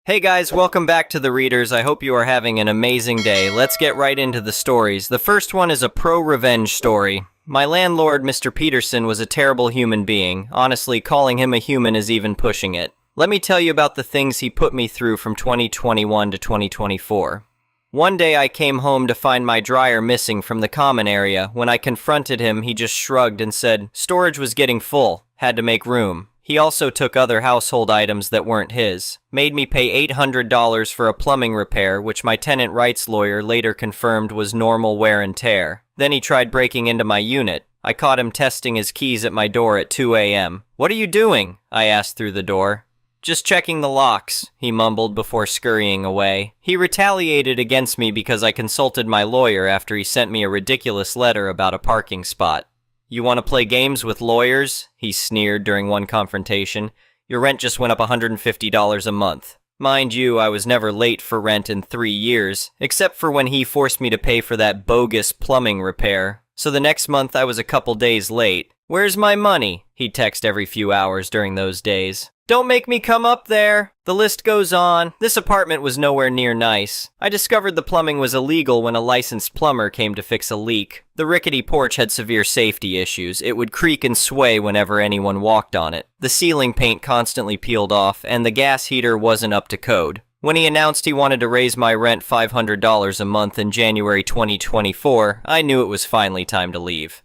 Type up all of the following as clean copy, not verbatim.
Hey guys, welcome back to The Readers. I hope you are having an amazing day. Let's get right into the stories. The first one is a pro-revenge story. My landlord, Mr. Peterson, was a terrible human being. Honestly, calling him a human is even pushing it. Let me tell you about the things he put me through from 2021 to 2024. One day I came home to find my dryer missing from the common area. When I confronted him, he just shrugged and said, storage was getting full, had to make room. He also took other household items that weren't his, made me pay $800 for a plumbing repair, which my tenant rights lawyer later confirmed was normal wear and tear. Then he tried breaking into my unit. I caught him testing his keys at my door at 2 a.m. "What are you doing?" I asked through the door. "Just checking the locks," he mumbled before scurrying away. He retaliated against me because I consulted my lawyer after he sent me a ridiculous letter about a parking spot. "You want to play games with lawyers?" he sneered during one confrontation. "Your rent just went up $150 a month." Mind you, I was never late for rent in 3 years, except for when he forced me to pay for that bogus plumbing repair. So the next month I was a couple days late. "Where's my money?" he'd text every few hours during those days. "Don't make me come up there." The list goes on. This apartment was nowhere near nice. I discovered the plumbing was illegal when a licensed plumber came to fix a leak. The rickety porch had severe safety issues. It would creak and sway whenever anyone walked on it. The ceiling paint constantly peeled off, and the gas heater wasn't up to code. When he announced he wanted to raise my rent $500 a month in January 2024, I knew it was finally time to leave.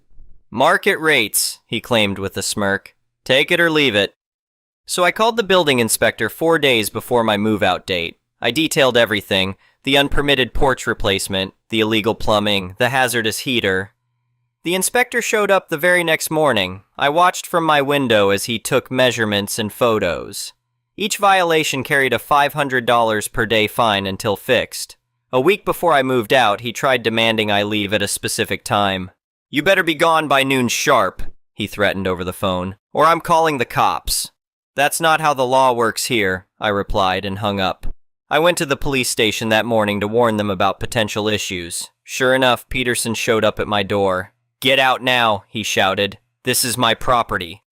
"Market rates," he claimed with a smirk. "Take it or leave it." So I called the building inspector 4 days before my move-out date. I detailed everything: the unpermitted porch replacement, the illegal plumbing, the hazardous heater. The inspector showed up the very next morning. I watched from my window as he took measurements and photos. Each violation carried a $500 per day fine until fixed. A week before I moved out, he tried demanding I leave at a specific time. "You better be gone by noon sharp," he threatened over the phone, "or I'm calling the cops." "That's not how the law works here," I replied and hung up. I went to the police station that morning to warn them about potential issues. Sure enough, Peterson showed up at my door. "Get out now," he shouted. "This is my property."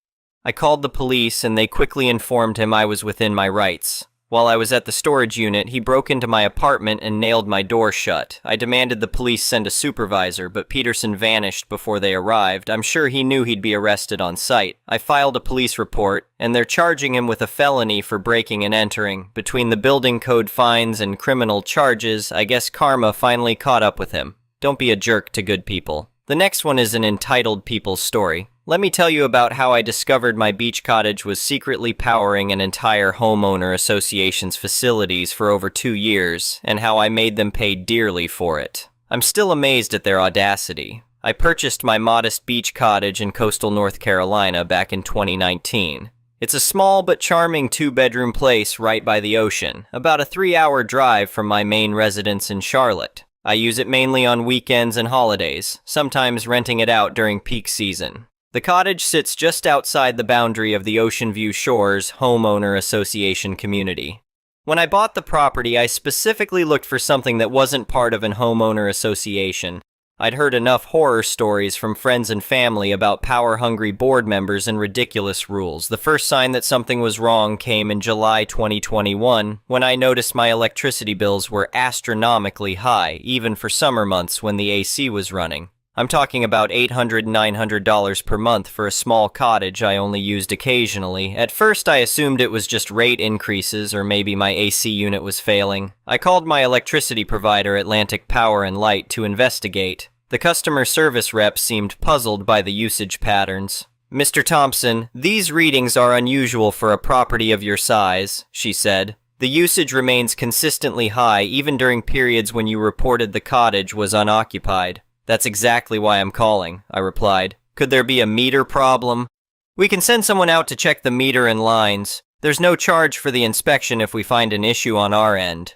I called the police and they quickly informed him I was within my rights. While I was at the storage unit, he broke into my apartment and nailed my door shut. I demanded the police send a supervisor, but Peterson vanished before they arrived. I'm sure he knew he'd be arrested on sight. I filed a police report, and they're charging him with a felony for breaking and entering. Between the building code fines and criminal charges, I guess karma finally caught up with him. Don't be a jerk to good people. The next one is an entitled people's story. Let me tell you about how I discovered my beach cottage was secretly powering an entire homeowner association's facilities for over 2 years, and how I made them pay dearly for it. I'm still amazed at their audacity. I purchased my modest beach cottage in coastal North Carolina back in 2019. It's a small but charming 2-bedroom place right by the ocean, about a 3-hour drive from my main residence in Charlotte. I use it mainly on weekends and holidays, sometimes renting it out during peak season. The cottage sits just outside the boundary of the Ocean View Shores Homeowner Association community. When I bought the property, I specifically looked for something that wasn't part of an homeowner association. I'd heard enough horror stories from friends and family about power-hungry board members and ridiculous rules. The first sign that something was wrong came in July 2021, when I noticed my electricity bills were astronomically high, even for summer months when the AC was running. I'm talking about $800 and $900 per month for a small cottage I only used occasionally. At first I assumed it was just rate increases or maybe my AC unit was failing. I called my electricity provider, Atlantic Power and Light, to investigate. The customer service rep seemed puzzled by the usage patterns. "Mr. Thompson, these readings are unusual for a property of your size," she said. "The usage remains consistently high even during periods when you reported the cottage was unoccupied." "That's exactly why I'm calling," I replied. "Could there be a meter problem?" "We can send someone out to check the meter and lines. There's no charge for the inspection if we find an issue on our end."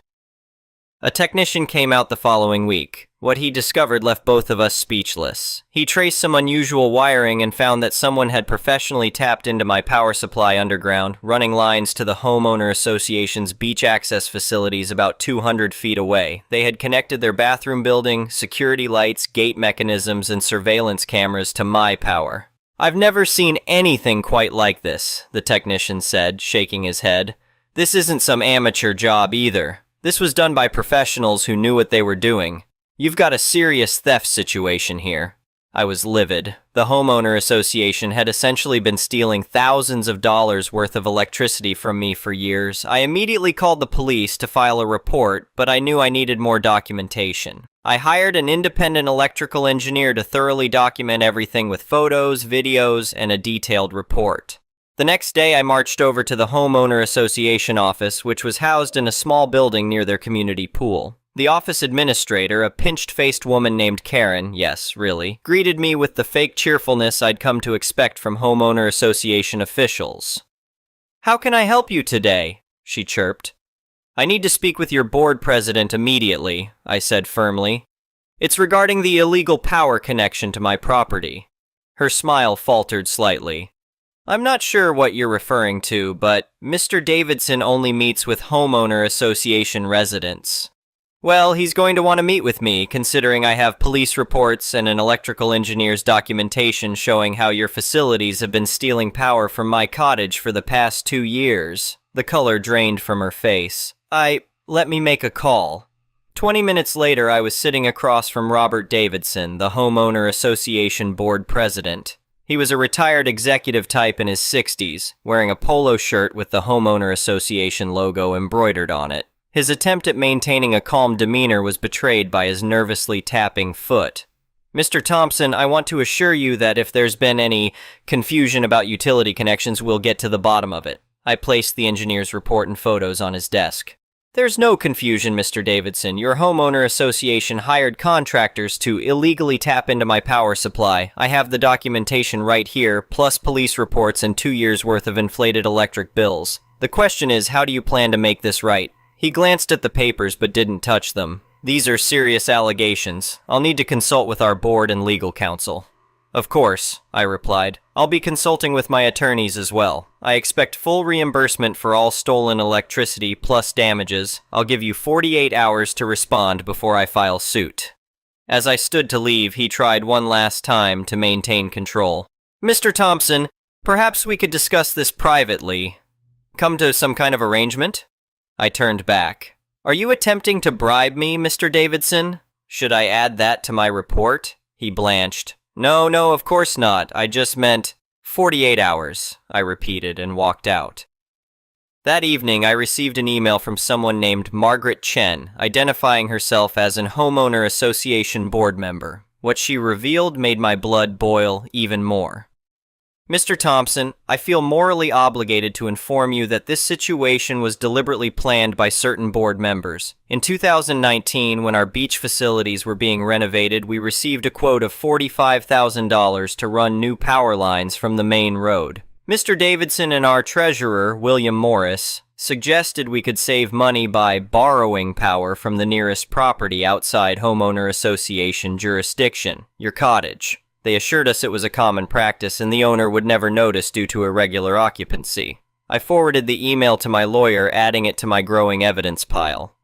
A technician came out the following week. What he discovered left both of us speechless. He traced some unusual wiring and found that someone had professionally tapped into my power supply underground, running lines to the homeowner association's beach access facilities about 200 feet away. They had connected their bathroom building, security lights, gate mechanisms, and surveillance cameras to my power. "I've never seen anything quite like this," the technician said, shaking his head. This isn't some amateur job either. This was done by professionals who knew what they were doing. You've got a serious theft situation here. I was livid. The homeowner association had essentially been stealing thousands of dollars worth of electricity from me for years. I immediately called the police to file a report, but I knew I needed more documentation. I hired an independent electrical engineer to thoroughly document everything with photos, videos, and a detailed report. The next day, I marched over to the homeowner association office, which was housed in a small building near their community pool. The office administrator, a pinched-faced woman named Karen, yes, really, greeted me with the fake cheerfulness I'd come to expect from homeowner association officials. "How can I help you today?" she chirped. "I need to speak with your board president immediately," I said firmly. "It's regarding the illegal power connection to my property." Her smile faltered slightly. "I'm not sure what you're referring to, but Mr. Davidson only meets with homeowner association residents." "Well, he's going to want to meet with me, considering I have police reports and an electrical engineer's documentation showing how your facilities have been stealing power from my cottage for the past 2 years. The color drained from her face. Let me make a call." 20 minutes later, I was sitting across from Robert Davidson, the homeowner association board president. He was a retired executive type in his 60s, wearing a polo shirt with the homeowner association logo embroidered on it. His attempt at maintaining a calm demeanor was betrayed by his nervously tapping foot. "Mr. Thompson, I want to assure you that if there's been any confusion about utility connections, we'll get to the bottom of it." I placed the engineer's report and photos on his desk. "There's no confusion, Mr. Davidson. Your homeowner association hired contractors to illegally tap into my power supply. I have the documentation right here, plus police reports and 2 years' worth of inflated electric bills. The question is, how do you plan to make this right?" He glanced at the papers but didn't touch them. "These are serious allegations. I'll need to consult with our board and legal counsel." "Of course," I replied. "I'll be consulting with my attorneys as well. I expect full reimbursement for all stolen electricity plus damages. I'll give you 48 hours to respond before I file suit." As I stood to leave, he tried one last time to maintain control. "Mr. Thompson, perhaps we could discuss this privately. Come to some kind of arrangement?" I turned back. "Are you attempting to bribe me, Mr. Davidson? Should I add that to my report?" He blanched. No, of course not. I just meant 48 hours, I repeated and walked out. That evening, I received an email from someone named Margaret Chen, identifying herself as an homeowner association board member. What she revealed made my blood boil even more. "Mr. Thompson, I feel morally obligated to inform you that this situation was deliberately planned by certain board members. In 2019, when our beach facilities were being renovated, we received a quote of $45,000 to run new power lines from the main road. Mr. Davidson and our treasurer, William Morris, suggested we could save money by borrowing power from the nearest property outside homeowner association jurisdiction, your cottage. They assured us it was a common practice and the owner would never notice due to irregular occupancy. I forwarded the email to my lawyer, adding it to my growing evidence pile.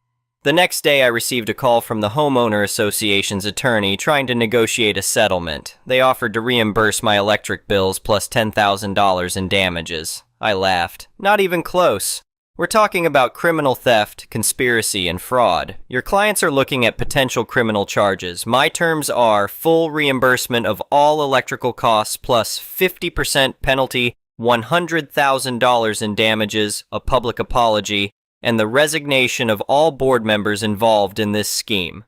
The next day, I received a call from the homeowner association's attorney trying to negotiate a settlement. They offered to reimburse my electric bills plus $10,000 in damages. I laughed. Not even close. We're talking about criminal theft, conspiracy, and fraud. Your clients are looking at potential criminal charges. My terms are full reimbursement of all electrical costs plus 50% penalty, $100,000 in damages, a public apology, and the resignation of all board members involved in this scheme.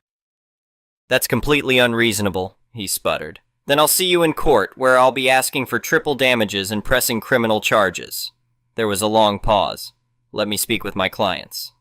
That's completely unreasonable, he sputtered. Then I'll see you in court, where I'll be asking for triple damages and pressing criminal charges. There was a long pause. Let me speak with my clients.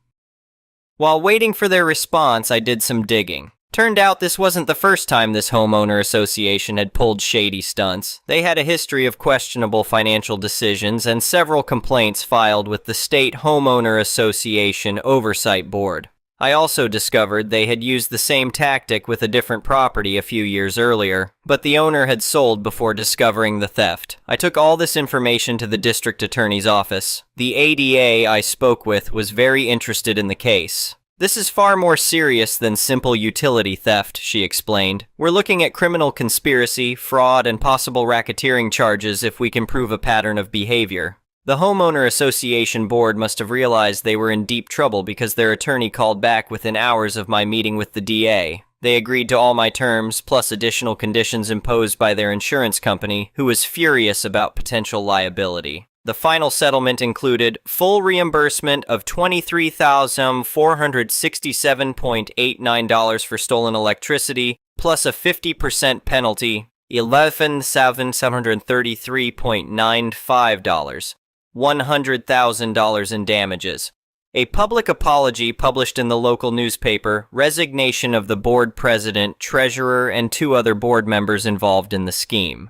While waiting for their response, I did some digging. Turned out this wasn't the first time this homeowner association had pulled shady stunts. They had a history of questionable financial decisions and several complaints filed with the State Homeowner Association Oversight Board. I also discovered they had used the same tactic with a different property a few years earlier, but the owner had sold before discovering the theft. I took all this information to the district attorney's office. The ADA I spoke with was very interested in the case. This is far more serious than simple utility theft, she explained. We're looking at criminal conspiracy, fraud, and possible racketeering charges if we can prove a pattern of behavior. The homeowner association board must have realized they were in deep trouble because their attorney called back within hours of my meeting with the DA. They agreed to all my terms, plus additional conditions imposed by their insurance company, who was furious about potential liability. The final settlement included full reimbursement of $23,467.89 for stolen electricity, plus a 50% penalty, $11,733.95, $100,000 in damages. A public apology published in the local newspaper, resignation of the board president, treasurer, and 2 other board members involved in the scheme.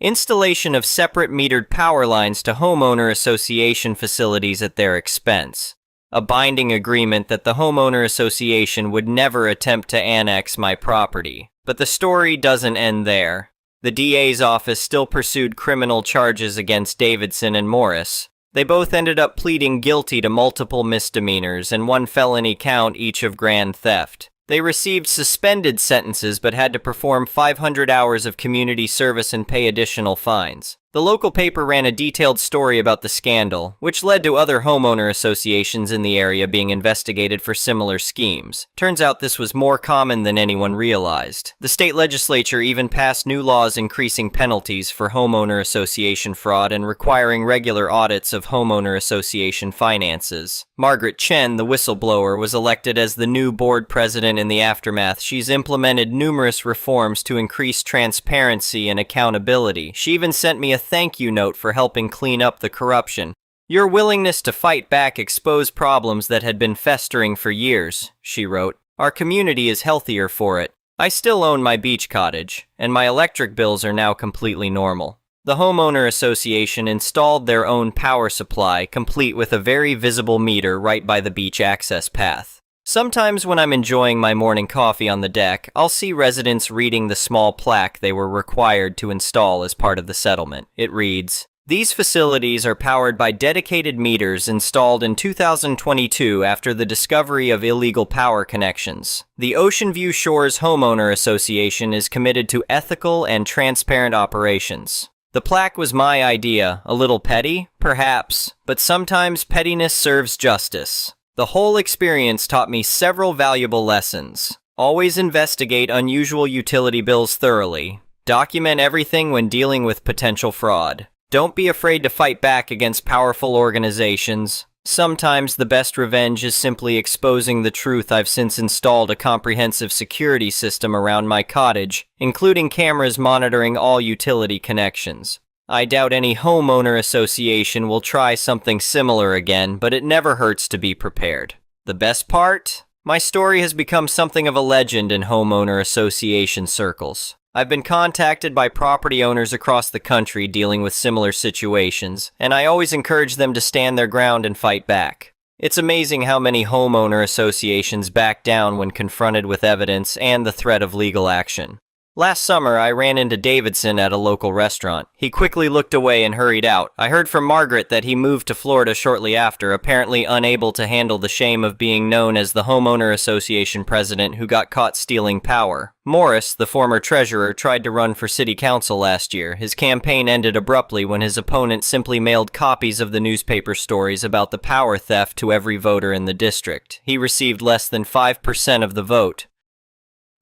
Installation of separate metered power lines to homeowner association facilities at their expense. A binding agreement that the homeowner association would never attempt to annex my property. But the story doesn't end there. The DA's office still pursued criminal charges against Davidson and Morris. They both ended up pleading guilty to multiple misdemeanors and 1 felony count each of grand theft. They received suspended sentences but had to perform 500 hours of community service and pay additional fines. The local paper ran a detailed story about the scandal, which led to other homeowner associations in the area being investigated for similar schemes. Turns out this was more common than anyone realized. The state legislature even passed new laws increasing penalties for homeowner association fraud and requiring regular audits of homeowner association finances. Margaret Chen, the whistleblower, was elected as the new board president in the aftermath. She's implemented numerous reforms to increase transparency and accountability. She even sent me a thank you note for helping clean up the corruption. Your willingness to fight back exposed problems that had been festering for years, she wrote. Our community is healthier for it. I still own my beach cottage, and my electric bills are now completely normal. The homeowner association installed their own power supply, complete with a very visible meter right by the beach access path. Sometimes when I'm enjoying my morning coffee on the deck, I'll see residents reading the small plaque they were required to install as part of the settlement. It reads, "These facilities are powered by dedicated meters installed in 2022 after the discovery of illegal power connections. The Ocean View Shores Homeowner Association is committed to ethical and transparent operations." The plaque was my idea, a little petty, perhaps, but sometimes pettiness serves justice. The whole experience taught me several valuable lessons. Always investigate unusual utility bills thoroughly. Document everything when dealing with potential fraud. Don't be afraid to fight back against powerful organizations. Sometimes the best revenge is simply exposing the truth. I've since installed a comprehensive security system around my cottage, including cameras monitoring all utility connections. I doubt any homeowner association will try something similar again, but it never hurts to be prepared. The best part? My story has become something of a legend in homeowner association circles. I've been contacted by property owners across the country dealing with similar situations, and I always encourage them to stand their ground and fight back. It's amazing how many homeowner associations back down when confronted with evidence and the threat of legal action. Last summer, I ran into Davidson at a local restaurant. He quickly looked away and hurried out. I heard from Margaret that he moved to Florida shortly after, apparently unable to handle the shame of being known as the homeowner association president who got caught stealing power. Morris, the former treasurer, tried to run for city council last year. His campaign ended abruptly when his opponent simply mailed copies of the newspaper stories about the power theft to every voter in the district. He received less than 5% of the vote.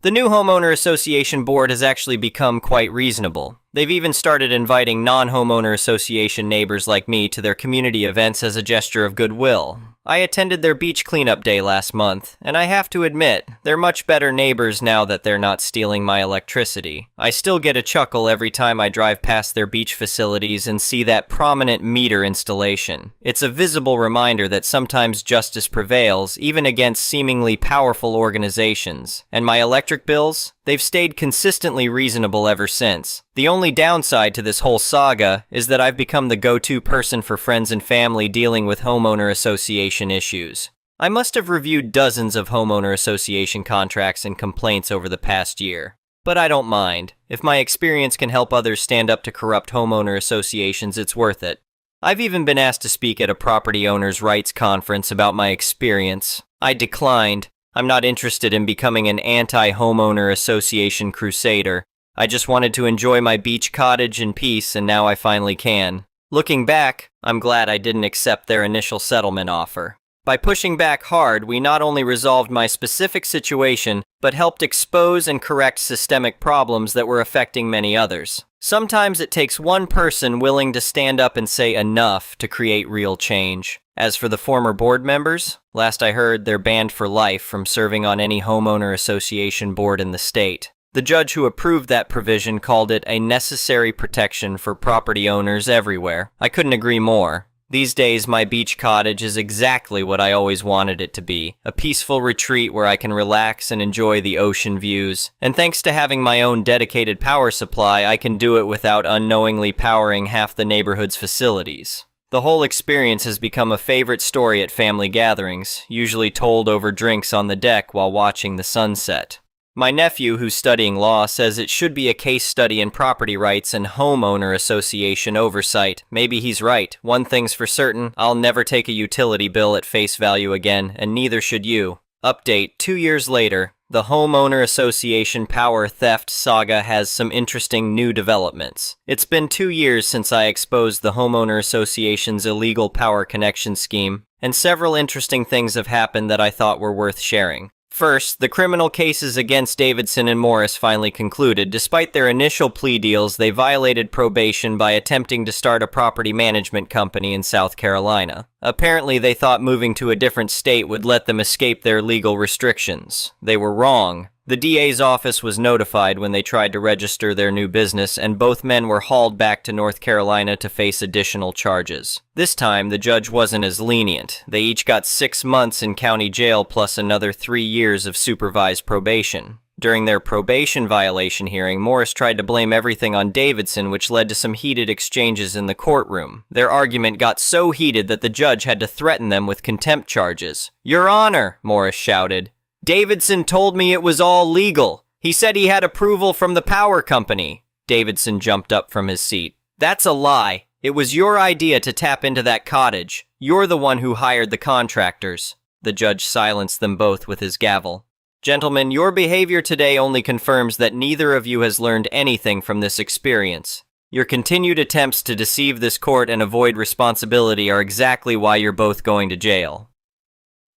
The new homeowner association board has actually become quite reasonable. They've even started inviting non-homeowner association neighbors like me to their community events as a gesture of goodwill. I attended their beach cleanup day last month, and I have to admit, they're much better neighbors now that they're not stealing my electricity. I still get a chuckle every time I drive past their beach facilities and see that prominent meter installation. It's a visible reminder that sometimes justice prevails, even against seemingly powerful organizations. And my electric bills? They've stayed consistently reasonable ever since. The only downside to this whole saga is that I've become the go-to person for friends and family dealing with homeowner association issues. I must have reviewed dozens of homeowner association contracts and complaints over the past year. But I don't mind. If my experience can help others stand up to corrupt homeowner associations, it's worth it. I've even been asked to speak at a property owners' rights conference about my experience. I declined. I'm not interested in becoming an anti-homeowner association crusader. I just wanted to enjoy my beach cottage in peace, and now I finally can. Looking back, I'm glad I didn't accept their initial settlement offer. By pushing back hard, we not only resolved my specific situation, but helped expose and correct systemic problems that were affecting many others. Sometimes it takes one person willing to stand up and say enough to create real change. As for the former board members, last I heard, they're banned for life from serving on any homeowner association board in the state. The judge who approved that provision called it a necessary protection for property owners everywhere. I couldn't agree more. These days, my beach cottage is exactly what I always wanted it to be, a peaceful retreat where I can relax and enjoy the ocean views. And thanks to having my own dedicated power supply, I can do it without unknowingly powering half the neighborhood's facilities. The whole experience has become a favorite story at family gatherings, usually told over drinks on the deck while watching the sunset. My nephew, who's studying law, says it should be a case study in property rights and homeowner association oversight. Maybe he's right. One thing's for certain, I'll never take a utility bill at face value again, and neither should you. Update: 2 years later, the homeowner association power theft saga has some interesting new developments. It's been 2 years since I exposed the homeowner association's illegal power connection scheme, and several interesting things have happened that I thought were worth sharing. First, the criminal cases against Davidson and Morris finally concluded. Despite their initial plea deals, they violated probation by attempting to start a property management company in South Carolina. Apparently, they thought moving to a different state would let them escape their legal restrictions. They were wrong. The DA's office was notified when they tried to register their new business, and both men were hauled back to North Carolina to face additional charges. This time, the judge wasn't as lenient. They each got 6 months in county jail plus another 3 years of supervised probation. During their probation violation hearing, Morris tried to blame everything on Davidson, which led to some heated exchanges in the courtroom. Their argument got so heated that the judge had to threaten them with contempt charges. "Your Honor," Morris shouted, "Davidson told me it was all legal. He said he had approval from the power company." Davidson jumped up from his seat. "That's a lie. It was your idea to tap into that cottage. You're the one who hired the contractors." The judge silenced them both with his gavel. "Gentlemen, your behavior today only confirms that neither of you has learned anything from this experience. Your continued attempts to deceive this court and avoid responsibility are exactly why you're both going to jail."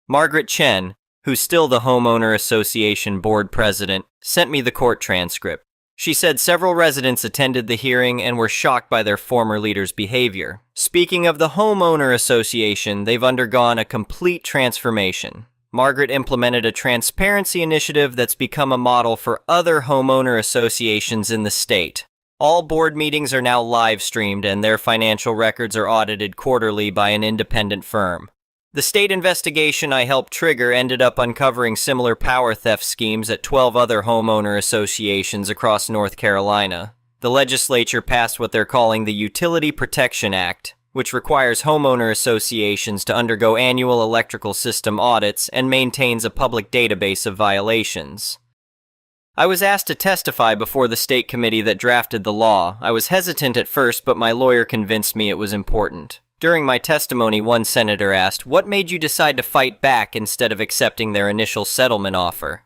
Margaret Chen, who's still the homeowner association board president, sent me the court transcript. She said several residents attended the hearing and were shocked by their former leader's behavior. Speaking of the homeowner association, they've undergone a complete transformation. Margaret implemented a transparency initiative that's become a model for other homeowner associations in the state. All board meetings are now live streamed, and their financial records are audited quarterly by an independent firm. The state investigation I helped trigger ended up uncovering similar power theft schemes at 12 other homeowner associations across North Carolina. The legislature passed what they're calling the Utility Protection Act, which requires homeowner associations to undergo annual electrical system audits and maintains a public database of violations. I was asked to testify before the state committee that drafted the law. I was hesitant at first, but my lawyer convinced me it was important. During my testimony, one senator asked, "What made you decide to fight back instead of accepting their initial settlement offer?"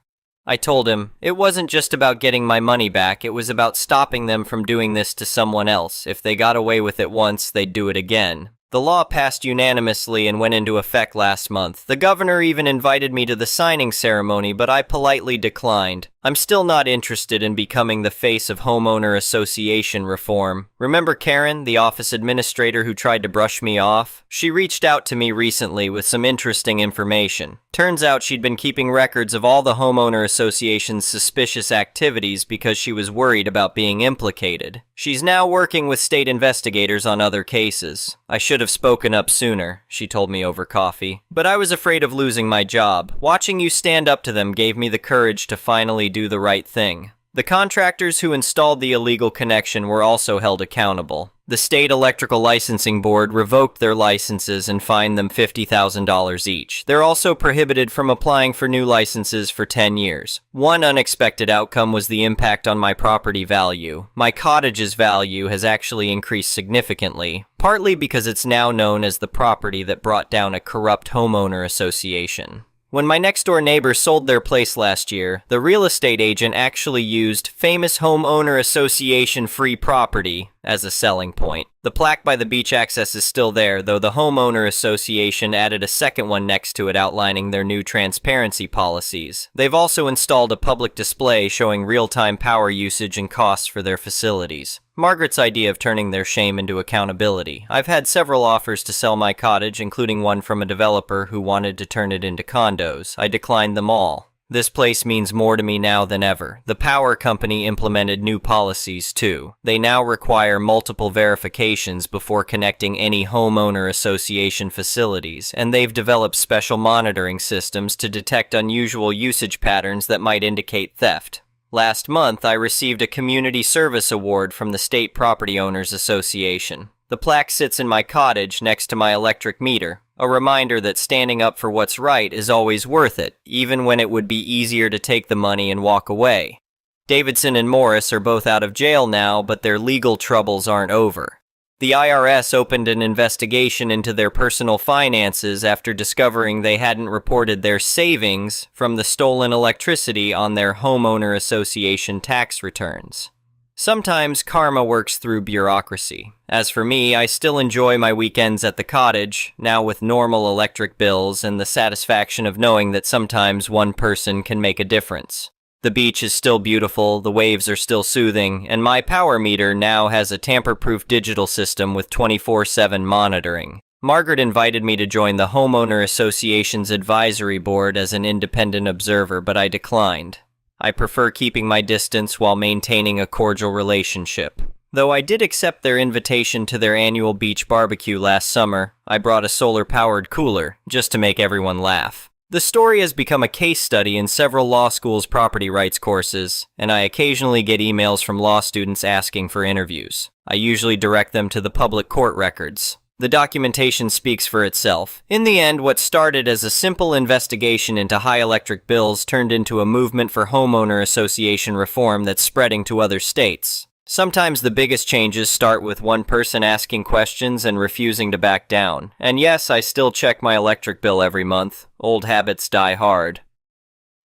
I told him, "It wasn't just about getting my money back, it was about stopping them from doing this to someone else. If they got away with it once, they'd do it again." The law passed unanimously and went into effect last month. The governor even invited me to the signing ceremony, but I politely declined. I'm still not interested in becoming the face of homeowner association reform. Remember Karen, the office administrator who tried to brush me off? She reached out to me recently with some interesting information. Turns out she'd been keeping records of all the homeowner association's suspicious activities because she was worried about being implicated. She's now working with state investigators on other cases. I should have spoken up sooner, she told me over coffee. But I was afraid of losing my job. Watching you stand up to them gave me the courage to finally do the right thing. The contractors who installed the illegal connection were also held accountable. The State Electrical Licensing Board revoked their licenses and fined them $50,000 each. They're also prohibited from applying for new licenses for 10 years. One unexpected outcome was the impact on my property value. My cottage's value has actually increased significantly, partly because it's now known as the property that brought down a corrupt homeowner association. When my next-door neighbor sold their place last year, the real estate agent actually used famous homeowner association free property as a selling point. The plaque by the beach access is still there, though the homeowner association added a second one next to it outlining their new transparency policies. They've also installed a public display showing real-time power usage and costs for their facilities. Margaret's idea of turning their shame into accountability. I've had several offers to sell my cottage, including one from a developer who wanted to turn it into condos. I declined them all. This place means more to me now than ever. The power company implemented new policies too. They now require multiple verifications before connecting any homeowner association facilities, and they've developed special monitoring systems to detect unusual usage patterns that might indicate theft. Last month, I received a Community Service Award from the State Property Owners Association. The plaque sits in my cottage next to my electric meter, a reminder that standing up for what's right is always worth it, even when it would be easier to take the money and walk away. Davidson and Morris are both out of jail now, but their legal troubles aren't over. The IRS opened an investigation into their personal finances after discovering they hadn't reported their savings from the stolen electricity on their homeowner association tax returns. Sometimes karma works through bureaucracy. As for me, I still enjoy my weekends at the cottage, now with normal electric bills and the satisfaction of knowing that sometimes one person can make a difference. The beach is still beautiful, the waves are still soothing, and my power meter now has a tamper-proof digital system with 24/7 monitoring. Margaret invited me to join the Homeowner Association's advisory board as an independent observer, but I declined. I prefer keeping my distance while maintaining a cordial relationship. Though I did accept their invitation to their annual beach barbecue last summer, I brought a solar-powered cooler, just to make everyone laugh. The story has become a case study in several law schools' property rights courses, and I occasionally get emails from law students asking for interviews. I usually direct them to the public court records. The documentation speaks for itself. In the end, what started as a simple investigation into high electric bills turned into a movement for homeowner association reform that's spreading to other states. Sometimes the biggest changes start with one person asking questions and refusing to back down. And yes, I still check my electric bill every month. Old habits die hard.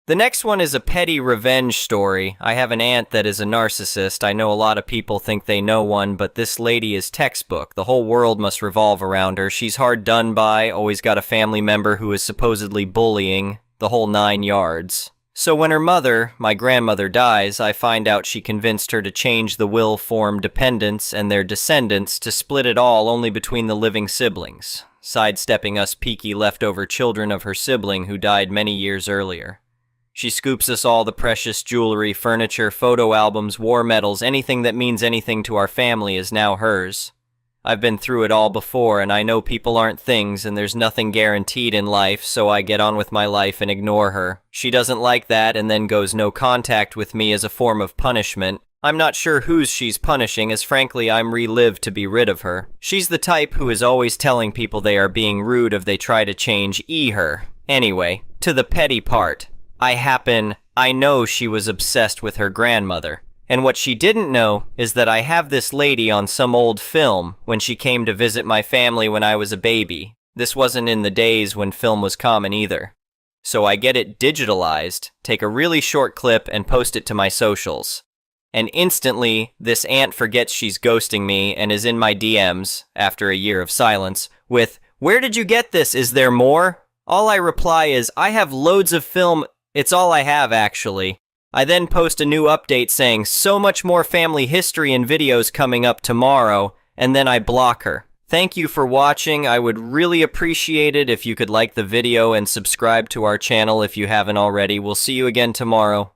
The next one is a petty revenge story. I have an aunt that is a narcissist. I know a lot of people think they know one, but this lady is textbook. The whole world must revolve around her. She's hard done by, always got a family member who is supposedly bullying, the whole 9 yards. So when her mother, my grandmother, dies, I find out she convinced her to change the will form dependents and their descendants to split it all only between the living siblings, sidestepping us peaky leftover children of her sibling who died many years earlier. She scoops us all the precious jewelry, furniture, photo albums, war medals, anything that means anything to our family is now hers. I've been through it all before, and I know people aren't things, and there's nothing guaranteed in life, so I get on with my life and ignore her. She doesn't like that and then goes no contact with me as a form of punishment. I'm not sure whose she's punishing, as frankly I'm relived to be rid of her. She's the type who is always telling people they are being rude if they try to change her. Anyway, to the petty part. I know she was obsessed with her grandmother. And what she didn't know is that I have this lady on some old film when she came to visit my family when I was a baby. This wasn't in the days when film was common either. So I get it digitalized, take a really short clip and post it to my socials. And instantly, this aunt forgets she's ghosting me and is in my DMs, after a year of silence, with, "Where did you get this? Is there more?" All I reply is, "I have loads of film. It's all I have, actually." I then post a new update saying, "So much more family history and videos coming up tomorrow," and then I block her. Thank you for watching. I would really appreciate it if you could like the video and subscribe to our channel if you haven't already. We'll see you again tomorrow.